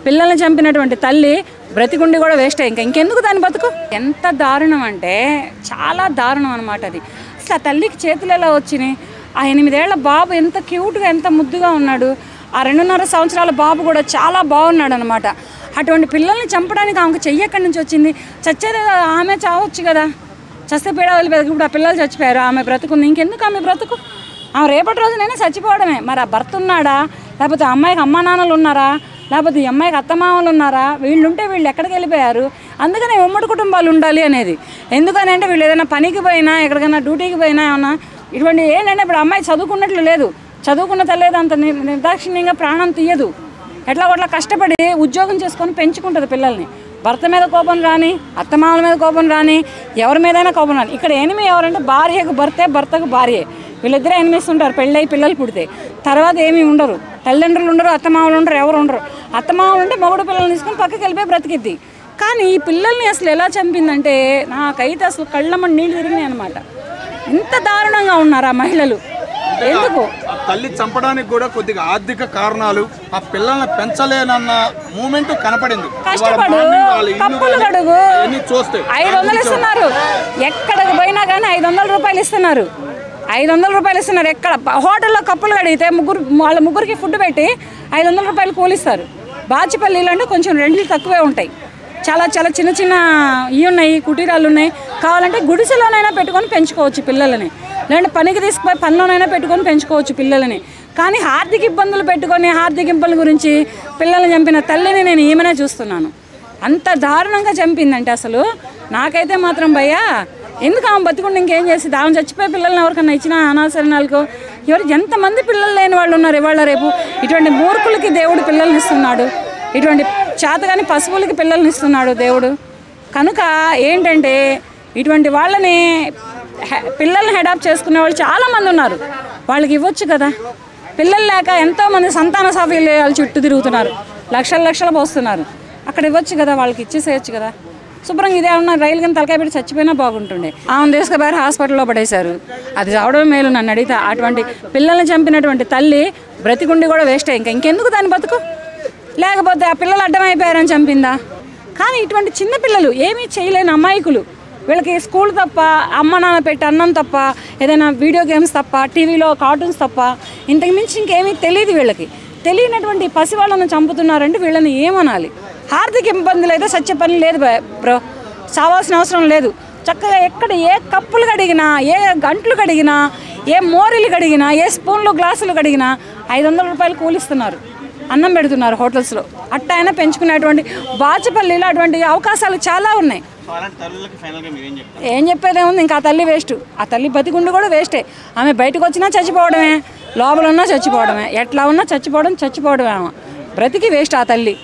పిల్లల్ని చంపినటువంటి తల్లి బ్రతికుండి కూడా వేస్టే. ఇంకెందుకు దాని బతుకు? ఎంత దారుణం అంటే చాలా దారుణం అనమాట అది. అసలు ఆ తల్లికి చేతులు ఎలా వచ్చినాయి? ఆ 8 ఏళ్ల బాబు ఎంత క్యూట్గా ఎంత ముద్దుగా ఉన్నాడు. ఆ 2.5 సంవత్సరాల బాబు కూడా చాలా బాగున్నాడు అనమాట. అటువంటి పిల్లల్ని చంపడానికి ఆమెకు చెయ్యి ఎక్కడి నుంచి వచ్చింది? చచ్చేది ఆమె చావచ్చు కదా, చస్తే పీడ వదిలిపోయి. ఇప్పుడు ఆ పిల్లలు చచ్చిపోయారు, ఆమె బ్రతుకుంది. ఇంకెందుకు ఆమె బ్రతుకు? ఆమె రేపటి రోజునైనా చచ్చిపోవడమే. మరి ఆ భర్త ఉన్నాడా, లేకపోతే అమ్మాయికి అమ్మా నాన్నలు ఉన్నారా, లేకపోతే ఈ అమ్మాయికి అత్తమామలు ఉన్నారా? వీళ్ళుంటే వీళ్ళు ఎక్కడికి వెళ్ళిపోయారు? అందుకనే ఉమ్మడి కుటుంబాలు ఉండాలి అనేది. ఎందుకని అంటే వీళ్ళు ఏదైనా పనికి పోయినా, ఎక్కడికైనా డ్యూటీకి పోయినా ఏమన్నా ఇటువంటి ఏంటంటే ఇప్పుడు అమ్మాయి చదువుకున్నట్లు లేదు. చదువుకున్న తల్లేదు అంత నిర్దాక్షిణ్యంగా ప్రాణం తీయదు. ఎట్లా కొట్లా కష్టపడి ఉద్యోగం చేసుకొని పెంచుకుంటుంది పిల్లల్ని. భర్త మీద కోపం రాని, అత్తమామల మీద కోపం రాని, ఎవరి మీదైనా కోపం రాని. ఇక్కడ ఎనిమి ఎవరంటే భార్యకు భర్తే, భర్తకు భార్యే. వీళ్ళిద్దరే ఎనిమిస్ ఉంటారు. పెళ్ళై పిల్లలు పుడితే తర్వాత ఏమీ ఉండరు. తల్లిదండ్రులు ఉండరు, అత్తమామలు ఉండరు, ఎవరు ఉండరు. అత్తమామలు ఉంటే మొగుడు పిల్లల్ని తీసుకొని పక్కకి వెళ్ళిపోయి బ్రతికిద్ది. కానీ ఈ పిల్లల్ని అసలు ఎలా చంపిందంటే నాకైతే అసలు కళ్ళమ్మని నీళ్ళు తిరిగినాయి అనమాట. ఇంత దారుణంగా ఉన్నారు ఆ మహిళలు. ఎందుకు? తల్లి చంపడానికి కూడా కొద్దిగా ఆర్థిక కారణాలు, ఆ పిల్లల్ని పెంచలేనన్న మూమెంట్ కనపడింది. కష్టపడు, కప్పులు కడుగు, 500 ఇస్తున్నారు. ఎక్కడికి పోయినా కానీ 500 రూపాయలు ఇస్తున్నారు. 500 రూపాయలు ఇస్తున్నారు. ఎక్కడ హోటల్లో కప్పులు కడిగితే వాళ్ళ ముగ్గురికి ఫుడ్ పెట్టి 500 రూపాయలు కూలిస్తారు. బాచిపల్లిలో అంటే కొంచెం రెంట్లు తక్కువే ఉంటాయి. చాలా చాలా చిన్న చిన్న ఇవి ఉన్నాయి, కుటీరాలు ఉన్నాయి. కావాలంటే గుడిసెలోనైనా పెట్టుకొని పెంచుకోవచ్చు పిల్లలని, లేదంటే పనికి తీసుకుపోయి పనిలోనైనా పెట్టుకొని పెంచుకోవచ్చు పిల్లలని. కానీ ఆర్థిక ఇబ్బందులు పెట్టుకొని ఆర్థిక ఇబ్బందుల గురించి పిల్లల్ని చంపిన తల్లిని నేను ఏమైనా చూస్తున్నాను. అంత దారుణంగా చంపిందంటే అసలు నాకైతే మాత్రం భయ్యా, ఎందుకు ఆమె బతికుండా ఇంకేం చేసింది? ఆమె చచ్చిపోయే పిల్లల్ని ఎవరికన్నా ఇచ్చిన అనాశరణాలకు ఎంతమంది పిల్లలు లేని వాళ్ళు ఉన్నారు ఇవాళ రేపు. ఇటువంటి మూర్ఖులకి దేవుడు పిల్లల్ని ఇస్తున్నాడు, ఇటువంటి చేతగాని పశువులకి పిల్లల్ని ఇస్తున్నాడు దేవుడు. కనుక ఏంటంటే ఇటువంటి వాళ్ళని పిల్లల్ని హెడాప్ చేసుకునే వాళ్ళు చాలామంది ఉన్నారు. వాళ్ళకి ఇవ్వచ్చు కదా. పిల్లలు లేక ఎంతోమంది సంతాన సాఫల్యాలు చుట్టూ తిరుగుతున్నారు, లక్షలు పోస్తున్నారు. అక్కడ ఇవ్వచ్చు కదా, వాళ్ళకి ఇచ్చేసేయచ్చు కదా. శుభ్రంగా ఇదే ఉన్న రైలు కానీ తలకాయ పెట్టి చచ్చిపోయినా బాగుంటుండే. ఆమె తీసుకుపోయారు, హాస్పిటల్లో పడేశారు. అది చావడం మేలు నన్ను అడిగితే. అటువంటి పిల్లల్ని చంపినటువంటి తల్లి బ్రతికుండి కూడా వేస్టే. ఇంకెందుకు దాని బతుకు? లేకపోతే ఆ పిల్లలు అడ్డమైపోయారని చంపిందా? కానీ ఇటువంటి చిన్న పిల్లలు ఏమీ చేయలేని అమాయకులు. వీళ్ళకి స్కూల్ తప్ప, అమ్మ నాన్న పెట్టి అన్నం తప్ప, ఏదైనా వీడియో గేమ్స్ తప్ప, టీవీలో కార్టూన్స్ తప్ప ఇంతకు మించి ఇంకేమీ తెలియదు వీళ్ళకి. తెలియనటువంటి పసి వాళ్ళని చంపుతున్నారంటే వీళ్ళని ఏమనాలి? ఆర్థిక ఇబ్బందులు అయితే సత్య పని లేదు బ్రో, చావాల్సిన అవసరం లేదు. చక్కగా ఎక్కడ ఏ కప్పులు కడిగినా, ఏ గంటలు కడిగినా, ఏ మోరీలు కడిగినా, ఏ స్పూన్లు గ్లాసులు కడిగినా 500 రూపాయలు కూలిస్తున్నారు, అన్నం పెడుతున్నారు హోటల్స్లో. అట్ట అయినా పెంచుకునేటువంటి బాచపల్లిలో అటువంటి అవకాశాలు చాలా ఉన్నాయి. ఏం చెప్పేదే ఉంది? ఇంకా ఆ తల్లి వేస్ట్. ఆ తల్లి బతికుండి కూడా వేస్టే. ఆమె బయటకు వచ్చినా చచ్చిపోవడమే, లోపల ఉన్నా చచ్చిపోవడమే, ఎట్లా ఉన్నా చచ్చిపోవడమే. ఆమె బ్రతికి వేస్ట్ ఆ తల్లి.